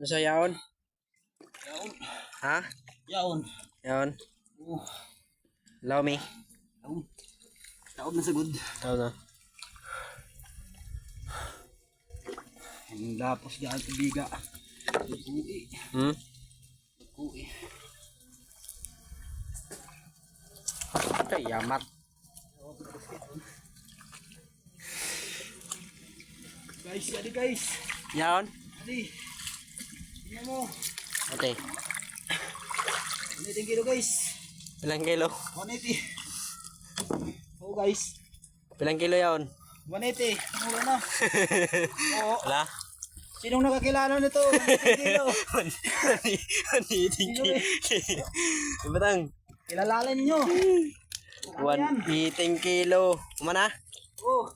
Nasa yaon? Yaon. Ha? Yaon. Yaon? Oh. Allow me. Yaon. Taob na sagod. Tao na. Ang lapos dyan tubiga. Kui. Hmm? Kui. Ay, yamat. Guys, adi guys. Yaon? Adi. Tingnan mo. Okay. 180 kilo guys. Ilang kilo? 180. Oh guys. Ilang kilo yaon? 180. Mura na. Oo. Wala? Sinong nakakilala nito? 180 kilo. Eating kilo. Ibatang? Kilalanin nyo. 1 eating kilo. Kumana? Oh,